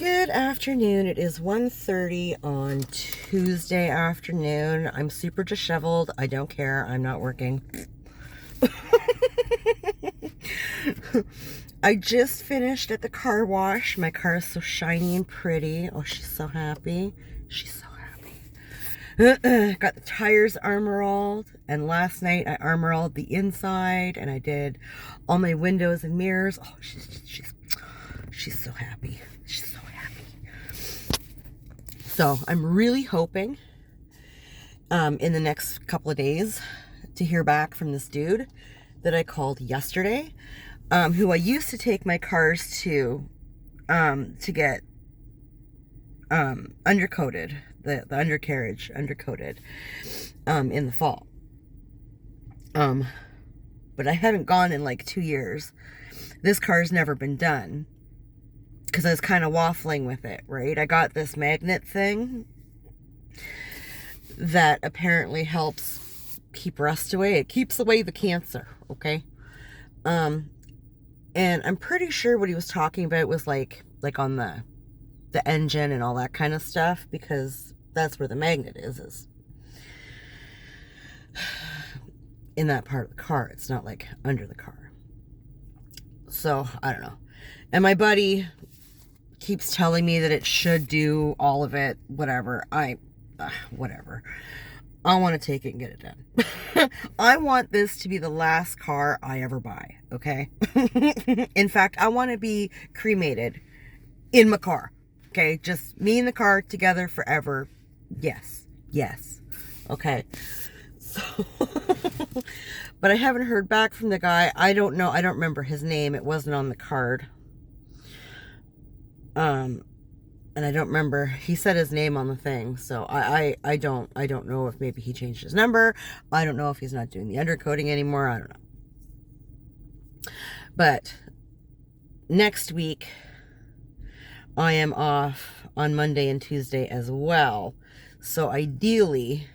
Good afternoon. It is 1:30 on Tuesday afternoon. I'm super disheveled. I don't care. I'm not working. I just finished at the car wash. My car is so shiny and pretty. Oh, she's so happy. She's so happy. Got the tires armor-alled, and last night I armor-alled the inside, and I did all my windows and mirrors. Oh, she's so happy. She's so happy. So I'm really hoping in the next couple of days to hear back from this dude that I called yesterday, who I used to take my cars to get undercoated, the undercarriage undercoated in the fall. But I haven't gone in like 2 years. This car's never been done because I was kind of waffling with it, right? I got this magnet thing that apparently helps keep rust away. It keeps away the cancer, okay? And I'm pretty sure what he was talking about was like on the engine and all that kind of stuff, because that's where the magnet is in that part of the car. It's not like under the car. So I don't know. And my buddy keeps telling me that it should do all of it, whatever. Whatever. I want to take it and get it done. I want this to be the last car I ever buy, okay? In fact, I want to be cremated in my car, okay? Just me and the car together forever. Yes. Okay. So, but I haven't heard back from the guy. I don't know. I don't remember his name. It wasn't on the card. And I don't remember, he said his name on the thing, so I don't know if maybe he changed his number. I don't know if he's not doing the undercoating anymore. I don't know. But next week I am off on Monday and Tuesday as well. So ideally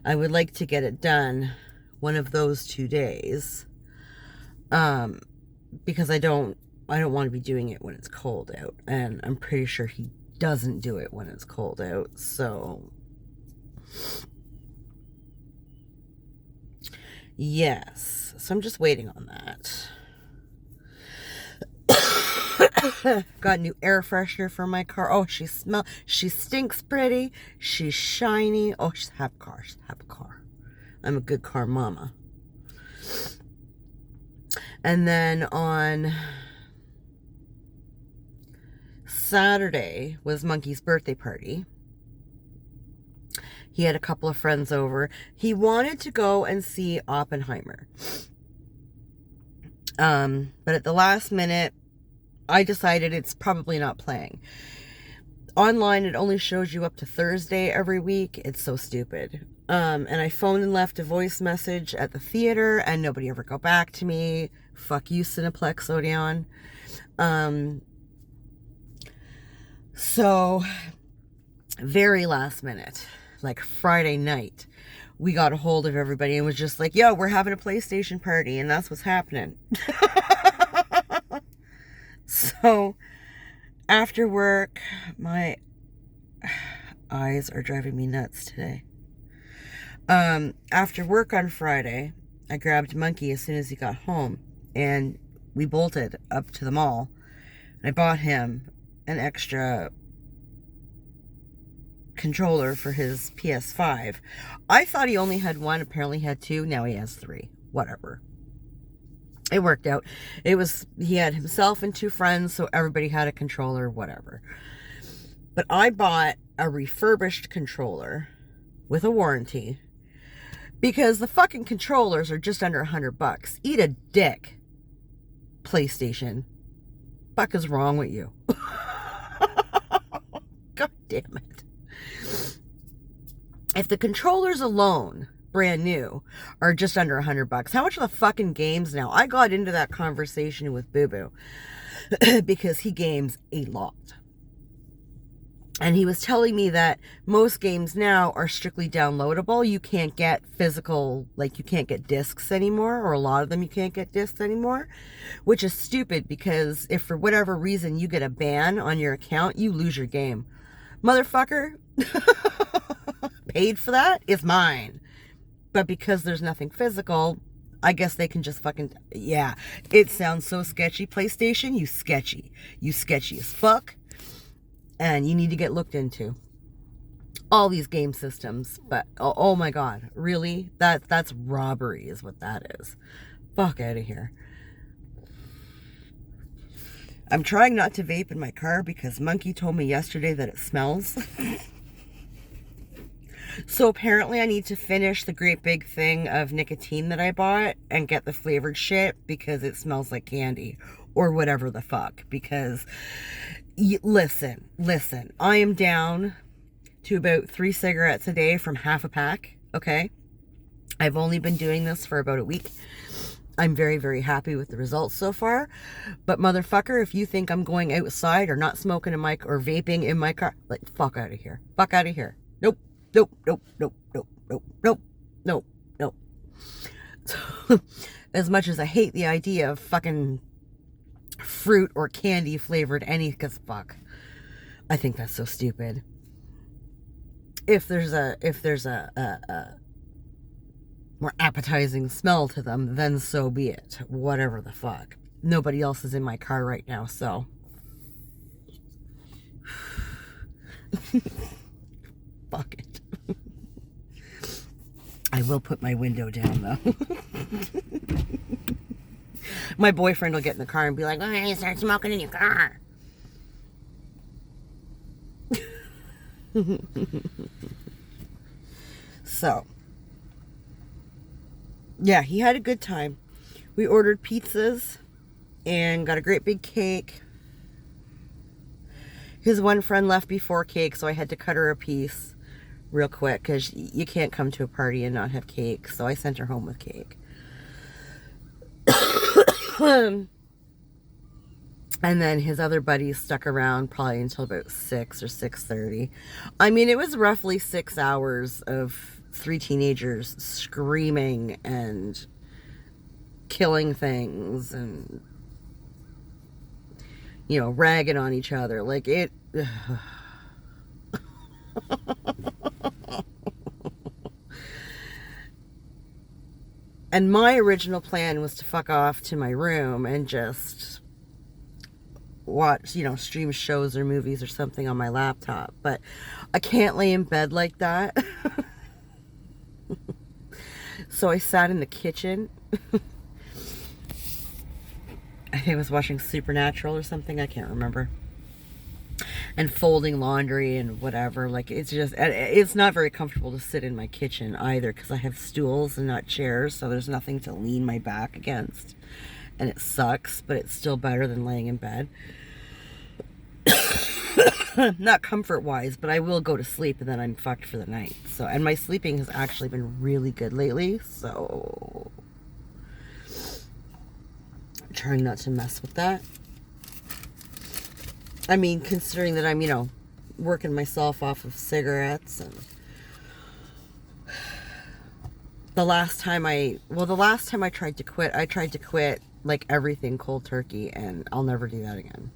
I would like to get it done one of those 2 days. Because I don't want to be doing it when it's cold out, and I'm pretty sure he doesn't do it when it's cold out. So yes, so I'm just waiting on that. Got a new air freshener for my car. Oh, she stinks pretty. She's shiny. Oh, she's have a car. I'm a good car mama. And then on Saturday was Monkey's birthday party. He had a couple of friends over. He wanted to go and see Oppenheimer. But at the last minute, I decided it's probably not playing. Online, it only shows you up to Thursday every week. It's so stupid. And I phoned and left a voice message at the theater, and nobody ever got back to me. Fuck you, Cineplex Odeon. So, very last minute, like Friday night, we got a hold of everybody and was just like, yo, we're having a PlayStation party, and that's what's happening. So, after work, my eyes are driving me nuts today. After work on Friday, I grabbed Monkey as soon as he got home, and we bolted up to the mall, and I bought him an extra controller for his PS5. I thought he only had one. Apparently he had 2. Now he has 3. Whatever. It worked out. He had himself and 2 friends, so everybody had a controller, whatever. But I bought a refurbished controller with a warranty because the fucking controllers are just under $100. Eat a dick, PlayStation. Fuck is wrong with you? God damn it. If the controllers alone, brand new, are just under $100, how much are the fucking games now? I got into that conversation with Boo Boo because he games a lot. And he was telling me that most games now are strictly downloadable. You can't get physical, like you can't get discs anymore, or a lot of them you can't get discs anymore, which is stupid because if for whatever reason you get a ban on your account, you lose your game. Motherfucker, paid for that is mine. But because there's nothing physical, I guess they can just fucking, yeah, it sounds so sketchy. PlayStation, you sketchy. You sketchy as fuck. And you need to get looked into. All these game systems. But, oh my God, really? That's robbery is what that is. Fuck out of here. I'm trying not to vape in my car because Monkey told me yesterday that it smells. So apparently I need to finish the great big thing of nicotine that I bought and get the flavored shit because it smells like candy or whatever the fuck. Because, listen, I am down to about 3 cigarettes a day from half a pack, okay? I've only been doing this for about a week. I'm very, very happy with the results so far. But motherfucker, if you think I'm going outside or not smoking in my, or vaping in my car, like, fuck out of here. Fuck out of here. Nope. Nope, nope, nope, nope, nope, nope, nope, nope. So, as much as I hate the idea of fucking fruit or candy flavored because fuck, I think that's so stupid. If there's a more appetizing smell to them, then so be it. Whatever the fuck. Nobody else is in my car right now, so. Fuck it. I will put my window down, though. My boyfriend will get in the car and be like, "Why don't you start smoking in your car?" So, yeah, he had a good time. We ordered pizzas and got a great big cake. His one friend left before cake, so I had to cut her a piece real quick because you can't come to a party and not have cake. So I sent her home with cake. And then his other buddies stuck around probably until about 6 or 6:30. I mean, it was roughly 6 hours of 3 teenagers screaming and killing things and, you know, ragging on each other. Like it... And my original plan was to fuck off to my room and just watch, you know, stream shows or movies or something on my laptop. But I can't lay in bed like that. So I sat in the kitchen. I think I was watching Supernatural or something. I can't remember. And folding laundry and whatever. Like, it's just, it's not very comfortable to sit in my kitchen either because I have stools and not chairs, so there's nothing to lean my back against. And it sucks, but it's still better than laying in bed. Not comfort-wise, but I will go to sleep and then I'm fucked for the night. So, and my sleeping has actually been really good lately, so I'm trying not to mess with that. I mean, considering that I'm, you know, working myself off of cigarettes, and the last time I tried to quit like everything cold turkey, and I'll never do that again.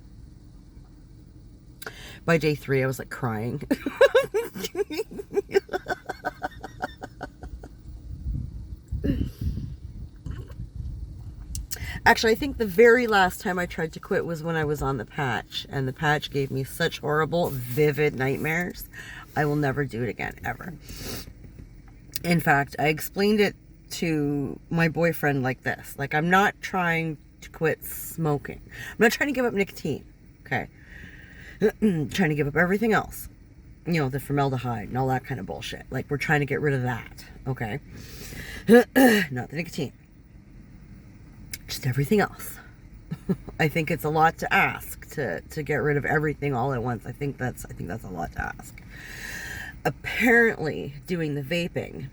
By day 3, I was like crying. Actually, I think the very last time I tried to quit was when I was on the patch, and the patch gave me such horrible, vivid nightmares. I will never do it again, ever. In fact, I explained it to my boyfriend like this. Like, I'm not trying to quit smoking. I'm not trying to give up nicotine, okay? Trying to give up everything else. You know, the formaldehyde and all that kind of bullshit. Like, we're trying to get rid of that, okay? Not the nicotine. Just everything else. I think it's a lot to ask to get rid of everything all at once. I think that's a lot to ask. Apparently, doing the vaping,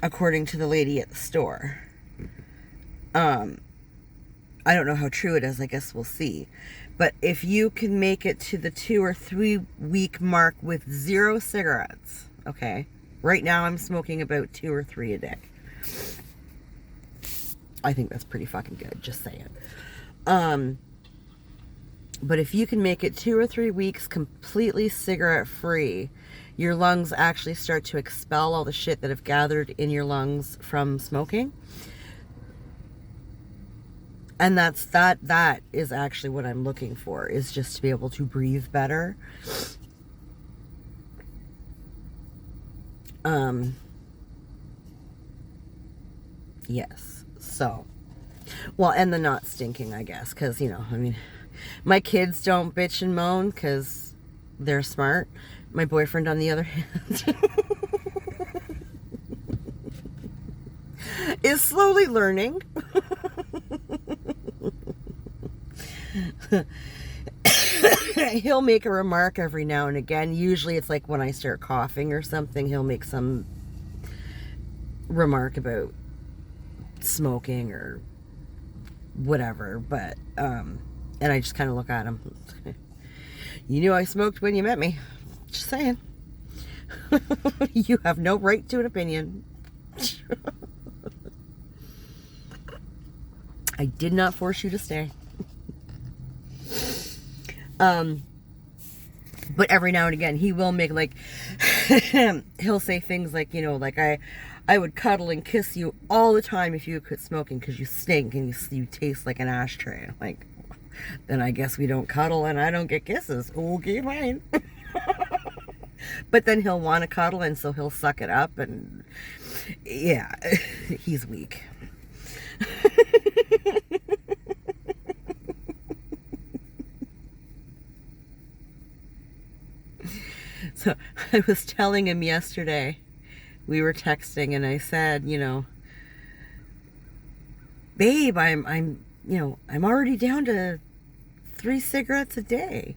according to the lady at the store, I don't know how true it is. I guess we'll see. But if you can make it to the 2 or 3 week mark with 0 cigarettes, okay? Right now I'm smoking about 2 or 3 a day. I think that's pretty fucking good, just saying. But if you can make it 2 or 3 weeks completely cigarette free, your lungs actually start to expel all the shit that have gathered in your lungs from smoking. And that is actually what I'm looking for, is just to be able to breathe better. Yes. So, well, and the not stinking, I guess, because, you know, I mean, my kids don't bitch and moan because they're smart. My boyfriend, on the other hand, is slowly learning. He'll make a remark every now and again. Usually it's like when I start coughing or something, he'll make some remark about smoking or whatever. But, and I just kind of look at him. You knew I smoked when you met me. Just saying. You have no right to an opinion. I did not force you to stay. But every now and again he will make like he'll say things like, you know, like I would cuddle and kiss you all the time if you quit smoking because you stink and you taste like an ashtray. Like, then I guess we don't cuddle and I don't get kisses. Okay, fine. But then he'll want to cuddle, and so he'll suck it up, and yeah, he's weak. So I was telling him yesterday, we were texting, and I said, you know, babe, I'm you know, I'm already down to 3 cigarettes a day.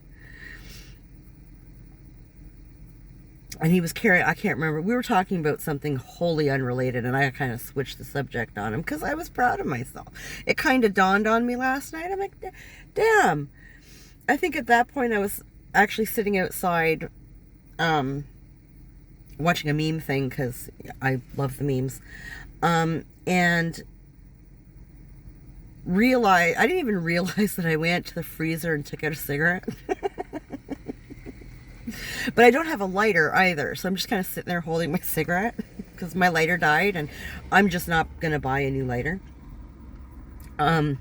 And he was carrying, I can't remember, we were talking about something wholly unrelated, and I kind of switched the subject on him because I was proud of myself. It kind of dawned on me last night. I'm like, damn. I think at that point I was actually sitting outside watching a meme thing because I love the memes. And I didn't even realize that I went to the freezer and took out a cigarette. But I don't have a lighter either, so I'm just kind of sitting there holding my cigarette because my lighter died, and I'm just not going to buy a new lighter. So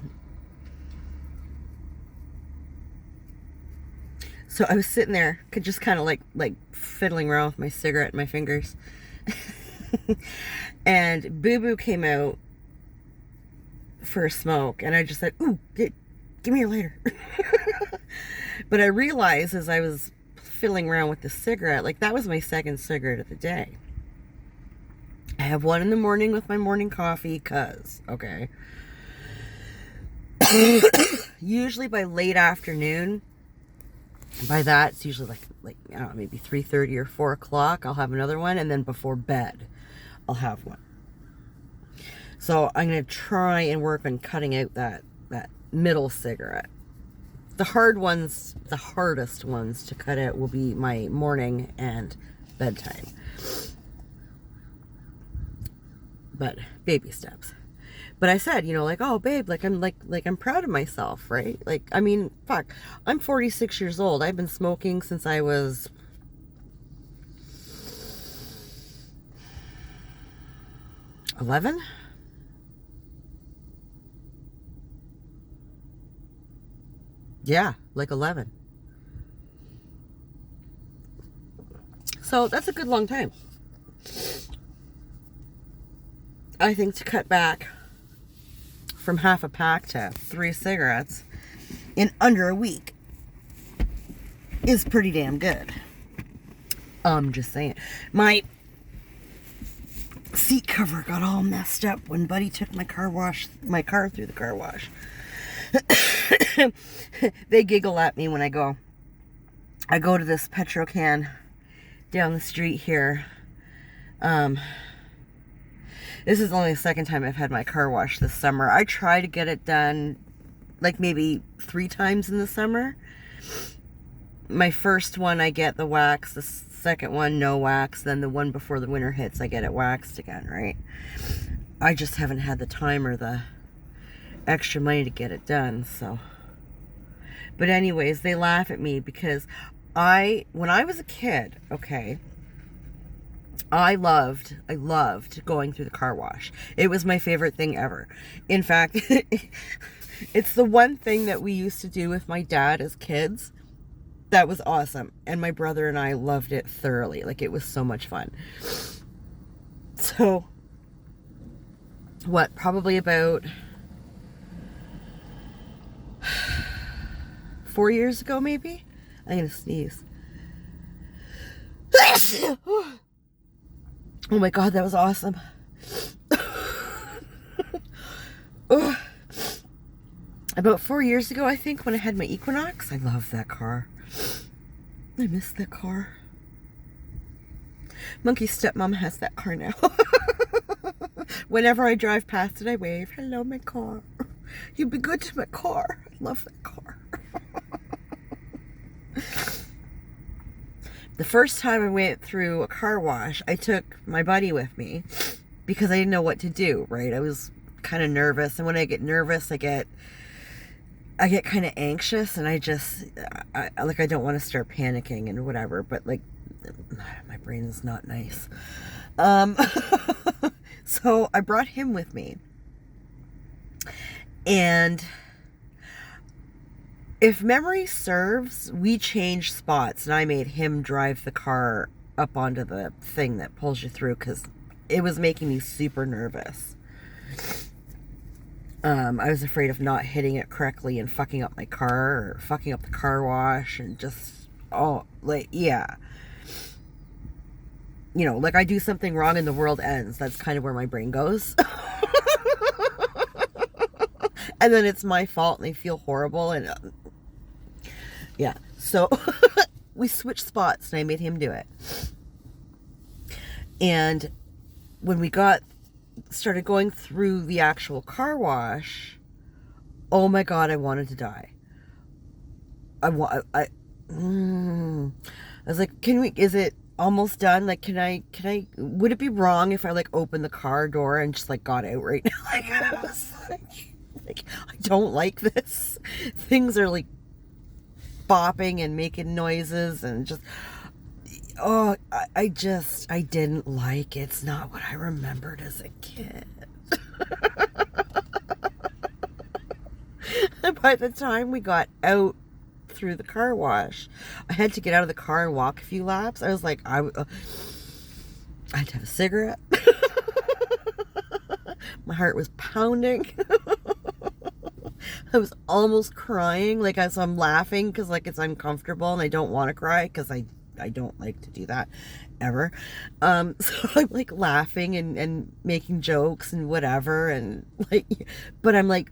I was sitting there, just kind of like fiddling around with my cigarette in my fingers. And Boo Boo came out for a smoke, and I just said, ooh, give me your lighter. But I realized as I was fiddling around with the cigarette, like that was my second cigarette of the day. I have one in the morning with my morning coffee, okay. Usually by late afternoon, by that, it's usually like I don't know, maybe 3:30 or 4 o'clock, I'll have another one, and then before bed, I'll have one. So I'm going to try and work on cutting out that middle cigarette. The hardest ones to cut out will be my morning and bedtime. But baby steps. But I said, you know, like, oh babe, I'm proud of myself, right? Like, I mean, fuck, I'm 46 years old. I've been smoking since I was 11. Yeah, like 11. So that's a good long time. I think to cut back from half a pack to 3 cigarettes in under a week is pretty damn good. Just saying. My seat cover got all messed up when Buddy took my car through the car wash. They giggle at me when I go to this Petro can down the street here. This is only the second time I've had my car washed this summer. I try to get it done like maybe 3 times in the summer. My first one, I get the wax. The second one, no wax. Then the one before the winter hits, I get it waxed again, right? I just haven't had the time or the extra money to get it done, so. But anyways, they laugh at me because when I was a kid, okay, I loved going through the car wash. It was my favorite thing ever. In fact, it's the one thing that we used to do with my dad as kids. That was awesome. And my brother and I loved it thoroughly. Like, it was so much fun. So, probably about 4 years ago, maybe? I'm going to sneeze. Oh my God, that was awesome. About 4 years ago, I think, when I had my Equinox. I love that car. I miss that car. Monkey's stepmom has that car now. Whenever I drive past it, I wave, hello, my car. You'd be good to my car. I love that car. The first time I went through a car wash, I took my buddy with me because I didn't know what to do, right? I was kind of nervous. And when I get nervous, I get kind of anxious, and I don't want to start panicking and whatever, but like my brain is not nice. So I brought him with me, and if memory serves, we changed spots, and I made him drive the car up onto the thing that pulls you through because it was making me super nervous. I was afraid of not hitting it correctly and fucking up my car, or fucking up the car wash, and just, yeah. You know, like I do something wrong and the world ends. That's kind of where my brain goes. And then it's my fault and I feel horrible, and yeah. So we switched spots and I made him do it. And when we started going through the actual car wash, oh my God, I wanted to die. I was like, is it almost done? Like, would it be wrong if I like opened the car door and just like got out right now? Like, I was like, I don't like this. Things are like bopping and making noises and just, I didn't like it. It's not what I remembered as a kid. By the time we got out through the car wash, I had to get out of the car and walk a few laps. I was like, I had to have a cigarette. My heart was pounding. I was almost crying, like, as I'm laughing because like it's uncomfortable and I don't want to cry because I don't like to do that ever. So I'm like laughing and making jokes and whatever, and like, but I'm like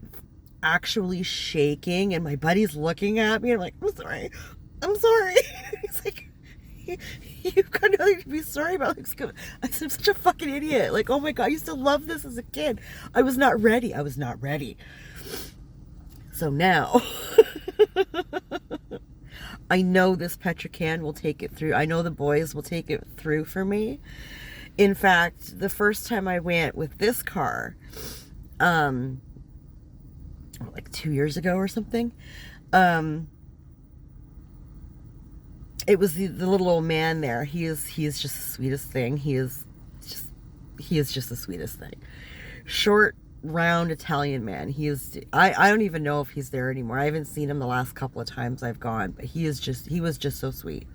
actually shaking, and my buddy's looking at me. I'm like, I'm sorry. He's like, you kind of like to be sorry about, like, I'm such a fucking idiot. Like, oh my God, I used to love this as a kid. I was not ready. So now I know this Petrocan will take it through. I know the boys will take it through for me. In fact, the first time I went with this car, like 2 years ago or something, it was the little old man there. He is just the sweetest thing. He is just the sweetest thing. Short, round Italian man. I don't even know if he's there anymore. I haven't seen him the last couple of times I've gone, but he was just so sweet.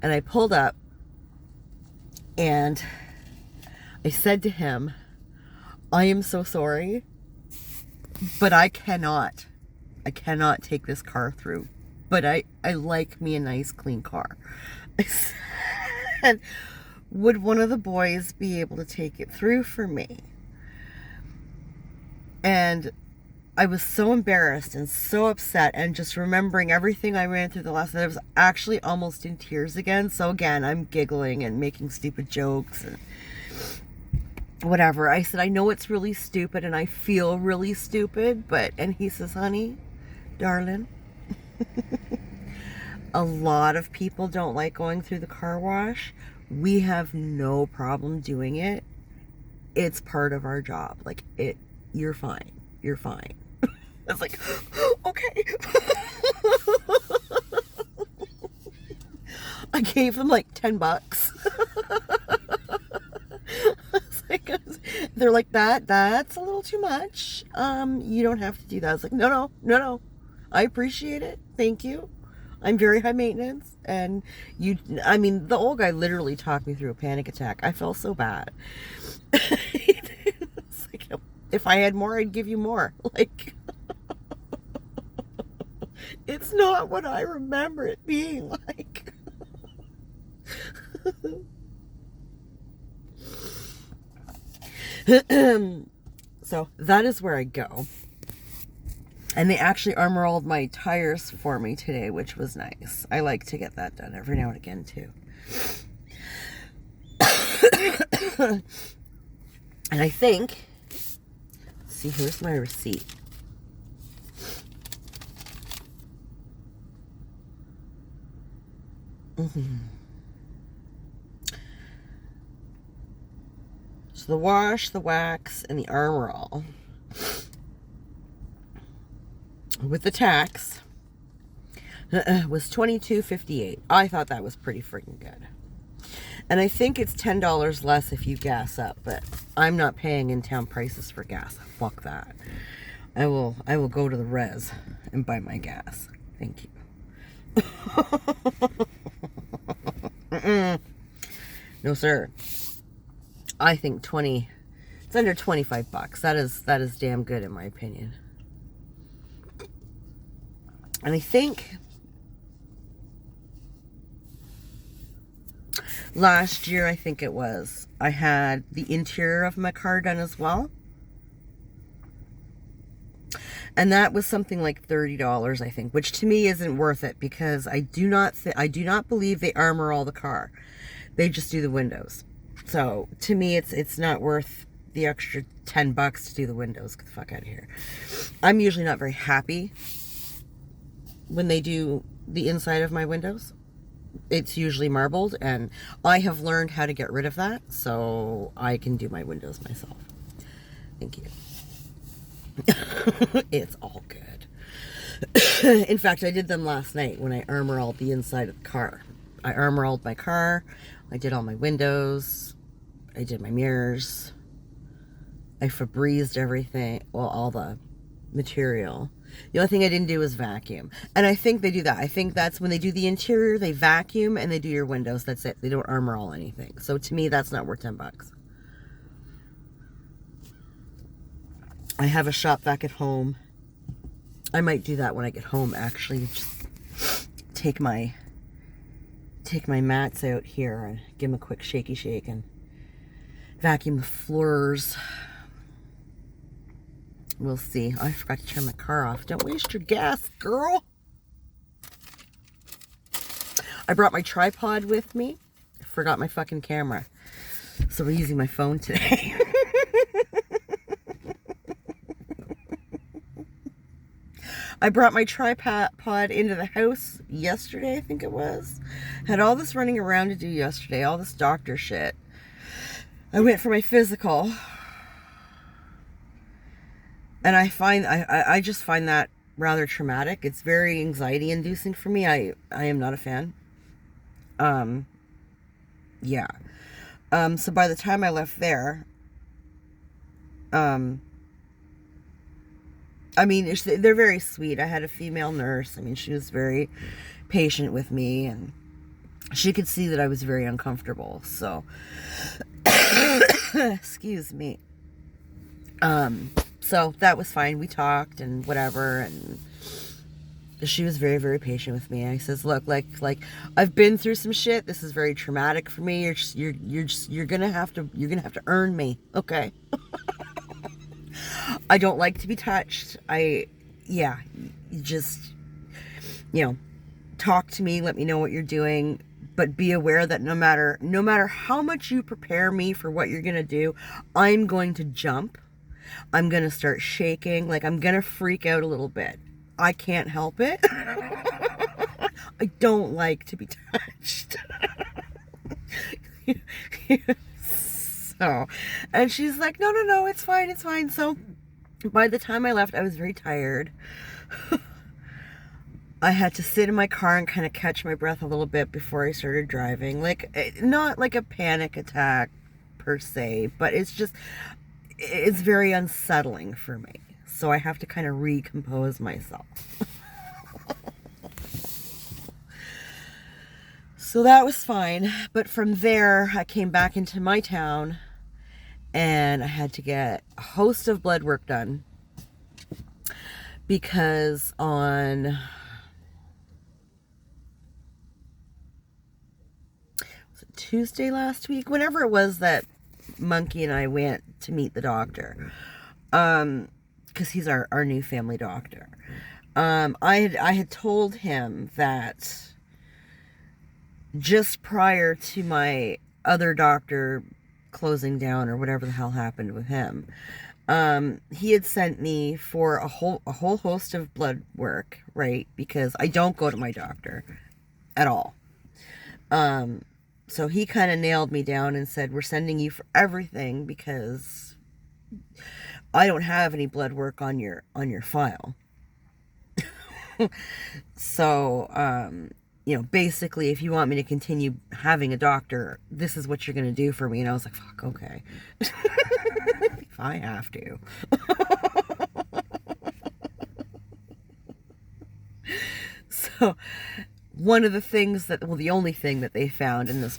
And I pulled up and I said to him, I am so sorry, but I cannot take this car through. But I like me a nice clean car. I said, would one of the boys be able to take it through for me? And I was so embarrassed and so upset, and just remembering everything I ran through the last night, I was actually almost in tears again. So again, I'm giggling and making stupid jokes. whatever. I said, I know it's really stupid and I feel really stupid, and he says, honey, darling, a lot of people don't like going through the car wash. We have no problem doing it. It's part of our job. Like, you're fine. You're fine. I was like, okay. I gave them like $10. They're like, that's a little too much. You don't have to do that. I was like, no. I appreciate it. Thank you. I'm very high maintenance. And the old guy literally talked me through a panic attack. I felt so bad. It's like, if I had more, I'd give you more. Like, it's not what I remember it being like. So that is where I go. And they actually armor-rolled my tires for me today, which was nice. I like to get that done every now and again too. And I think, let's see, here's my receipt. So the wash, the wax, and the armor all with the tax was $22.58. I thought that was pretty freaking good. And I think it's $10 less if you gas up, but I'm not paying in-town prices for gas. Fuck that. I will go to the res and buy my gas. Thank you. No, sir. I think it's under $25. That is damn good in my opinion. And I think last year, I think it was, I had the interior of my car done as well. And that was something like $30, I think, which to me isn't worth it because I do not believe they armor all the car. They just do the windows. So to me, it's not worth the extra $10 to do the windows. Get the fuck out of here. I'm usually not very happy when they do the inside of my windows. It's usually marbled, and I have learned how to get rid of that, so I can do my windows myself. Thank you. It's all good. In fact, I did them last night when I armor-rolled the inside of the car. I armor-rolled my car. I did all my windows. I did my mirrors. I Febrezed everything. Well, all the material. The only thing I didn't do was vacuum. And I think they do that. I think that's when they do the interior, they vacuum and they do your windows. That's it. They don't armor-roll anything. So to me, that's not worth $10. I have a shop vac at home. I might do that when I get home, actually. Just take my mats out here and give them a quick shaky shake and vacuum the floors. We'll see. Oh, I forgot to turn my car off. Don't waste your gas, girl. I brought my tripod with me. I forgot my fucking camera. So we're using my phone today. I brought my tripod into the house yesterday, I think it was. Had all this running around to do yesterday, all this doctor shit. I went for my physical. And I just find that rather traumatic. It's very anxiety inducing for me. I am not a fan. Yeah. So by the time I left there, I mean, they're very sweet. I had a female nurse. I mean, she was very patient with me, and she could see that I was very uncomfortable. So, excuse me. So that was fine. We talked and whatever, and she was very, very patient with me. I says, look, like I've been through some shit. This is very traumatic for me. You're gonna have to earn me, okay? I don't like to be touched. Just, talk to me. Let me know what you're doing. But be aware that no matter how much you prepare me for what you're going to do, I'm going to jump. I'm going to start shaking. Like, I'm going to freak out a little bit. I can't help it. I don't like to be touched. So, and she's like, no, it's fine. So by the time I left, I was very tired. I had to sit in my car and kind of catch my breath a little bit before I started driving. Like, not like a panic attack per se, but it's very unsettling for me. So I have to kind of recompose myself. So that was fine. But from there, I came back into my town and I had to get a host of blood work done because on Tuesday last week, whenever it was that Monkey and I went to meet the doctor, because he's our new family doctor. I had told him that just prior to my other doctor closing down or whatever the hell happened with him, he had sent me for a whole host of blood work, right? Because I don't go to my doctor at all. So he kind of nailed me down and said, we're sending you for everything because I don't have any blood work on your file. So, basically, if you want me to continue having a doctor, this is what you're going to do for me. And I was like, fuck, okay. If I have to. So, one of the things the only thing that they found in this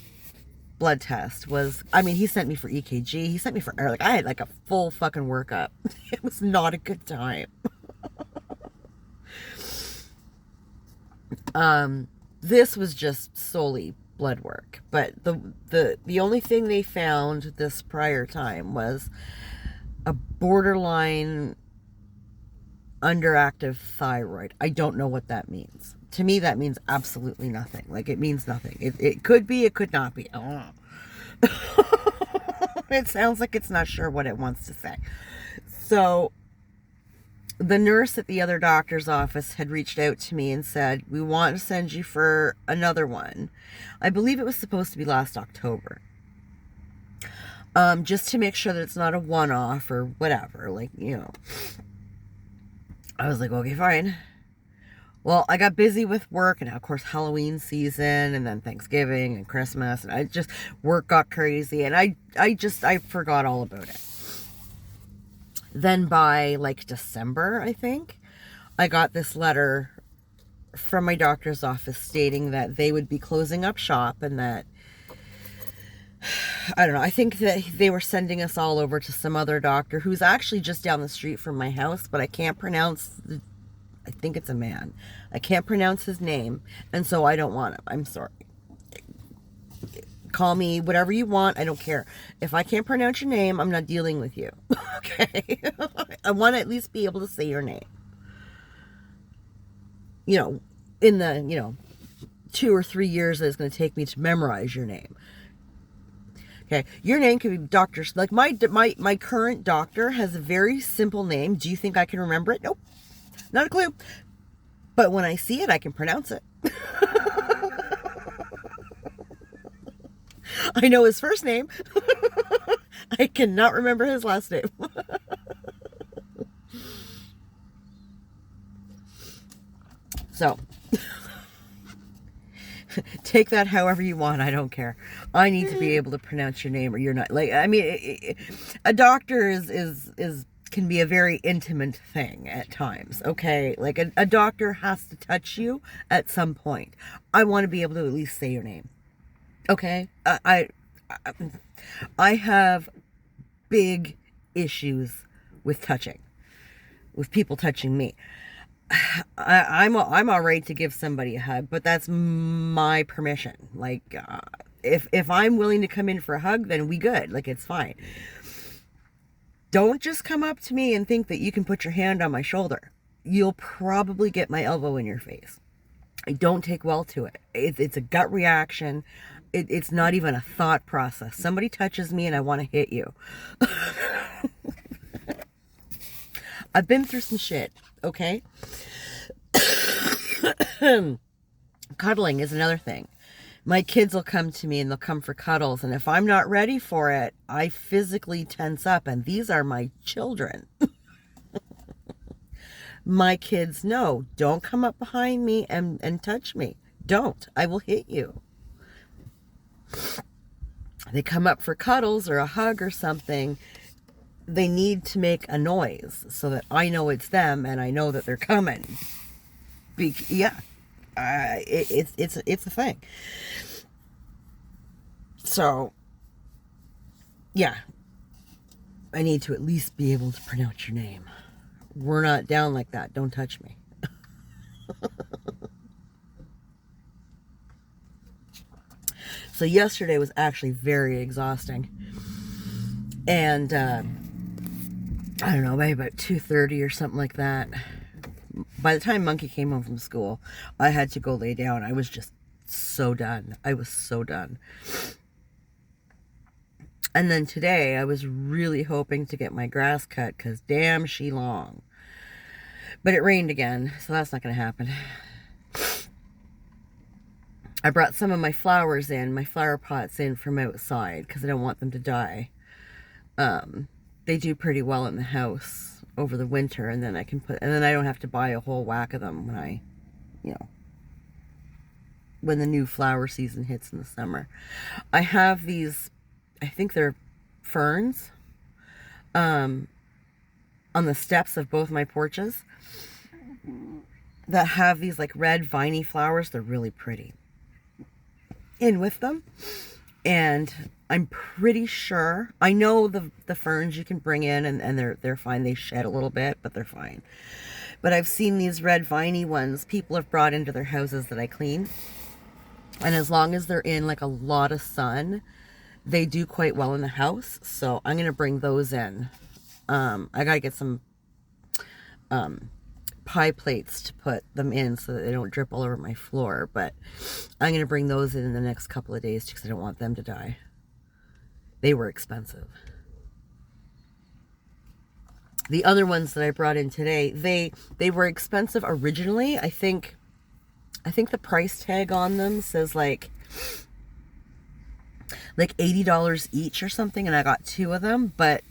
blood test was, he sent me for EKG. He sent me for, I had like a full fucking workup. It was not a good time. This was just solely blood work, but the only thing they found this prior time was a borderline underactive thyroid. I don't know what that means. To me, that means absolutely nothing. Like, it means nothing. It could be, it could not be. I don't know. It sounds like it's not sure what it wants to say. So the nurse at the other doctor's office had reached out to me and said, we want to send you for another one. I believe it was supposed to be last October. Just to make sure that it's not a one-off or whatever. I was like, okay, fine. Well, I got busy with work and of course Halloween season and then Thanksgiving and Christmas, and work got crazy and I forgot all about it. Then by December, I think, I got this letter from my doctor's office stating that they would be closing up shop and that, I don't know, I think that they were sending us all over to some other doctor who's actually just down the street from my house, but I can't pronounce I think it's a man. I can't pronounce his name, and so I don't want him. I'm sorry. Call me whatever you want. I don't care. If I can't pronounce your name, I'm not dealing with you. Okay? I want to at least be able to say your name. In the, 2 or 3 years that it's going to take me to memorize your name. Okay, your name could be Dr. Like my current doctor has a very simple name. Do you think I can remember it? Nope. Not a clue. But when I see it, I can pronounce it. I know his first name. I cannot remember his last name. So, take that however you want. I don't care. I need to be able to pronounce your name or you're not. A doctor can be a very intimate thing at times, okay? A doctor has to touch you at some point. I want to be able to at least say your name, okay? I have big issues with touching, with people touching me. I'm all right to give somebody a hug, but that's my permission. If I'm willing to come in for a hug, then we good. It's fine. Don't just come up to me and think that you can put your hand on my shoulder. You'll probably get my elbow in your face. I don't take well to it. It's a gut reaction. It's not even a thought process. Somebody touches me and I want to hit you. I've been through some shit, okay? Cuddling is another thing. My kids will come to me and they'll come for cuddles, and if I'm not ready for it, I physically tense up, and these are my children. My kids know, don't come up behind me and touch me. Don't. I will hit you. They come up for cuddles or a hug or something. They need to make a noise so that I know it's them and I know that they're coming. Yeah. It's a thing. So, yeah. I need to at least be able to pronounce your name. We're not down like that. Don't touch me. So yesterday was actually very exhausting. And I don't know, maybe about 2:30 or something like that. By the time Monkey came home from school, I had to go lay down. I was just so done. I was so done. And then today, I was really hoping to get my grass cut because damn, she long. But it rained again, so that's not going to happen. I brought some of my flowers in, my flower pots in from outside because I don't want them to die. They do pretty well in the house over the winter, and then I don't have to buy a whole whack of them when the new flower season hits in the summer. I have these, I think they're ferns, on the steps of both my porches that have these like red viney flowers. They're really pretty. In with them, and I'm pretty sure, I know the ferns you can bring in and they're fine. They shed a little bit, but they're fine. But I've seen these red viney ones people have brought into their houses that I clean, and as long as they're in like a lot of sun, they do quite well in the house. So I'm gonna bring those in. I gotta get some pie plates to put them in so that they don't drip all over my floor, but I'm going to bring those in the next couple of days because I don't want them to die. They were expensive. The other ones that I brought in today, they were expensive originally. I think the price tag on them says like $80 each or something, and I got 2 of them, but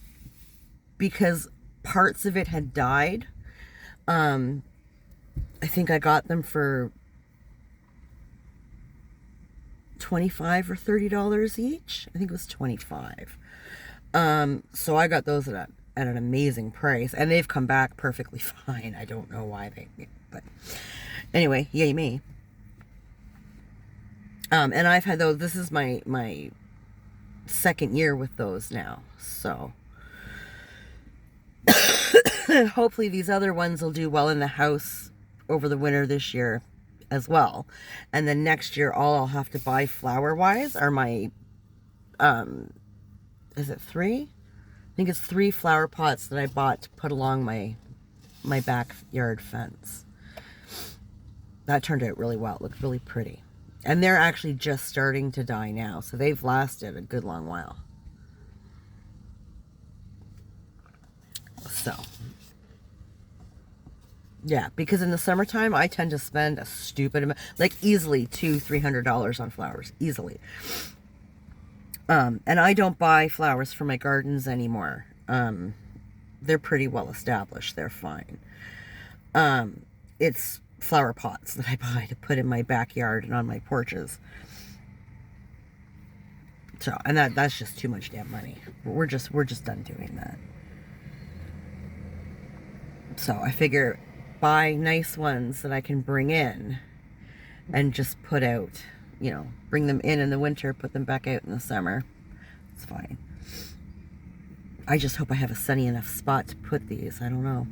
because parts of it had died, I think I got them for $25 or $30 each. I think it was $25. So I got those at an amazing price, and they've come back perfectly fine. I don't know why but anyway, yay me. And I've had those. This is my second year with those now, so hopefully these other ones will do well in the house over the winter this year as well. And then next year, all I'll have to buy flower-wise are my, is it 3? I think it's 3 flower pots that I bought to put along my backyard fence. That turned out really well. It looked really pretty. And they're actually just starting to die now, so they've lasted a good long while. So, yeah, because in the summertime, I tend to spend a stupid amount, like easily $200-300 on flowers, easily. And I don't buy flowers for my gardens anymore. They're pretty well established. They're fine. It's flower pots that I buy to put in my backyard and on my porches. So, and that's just too much damn money. We're just done doing that. So I figure buy nice ones that I can bring in and just put out, bring them in the winter, put them back out in the summer. It's fine. I just hope I have a sunny enough spot to put these. I don't know.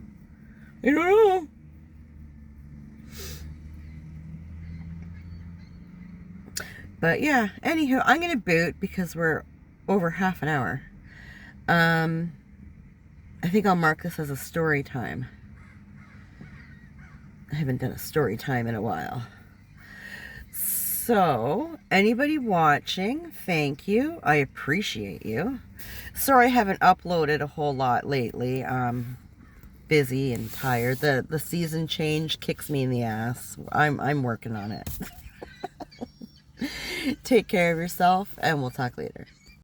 But yeah, anywho, I'm going to boot because we're over half an hour. I think I'll mark this as a story time. I haven't done a story time in a while. So, anybody watching, thank you. I appreciate you. Sorry I haven't uploaded a whole lot lately. Busy and tired. The season change kicks me in the ass. I'm working on it. Take care of yourself, and we'll talk later.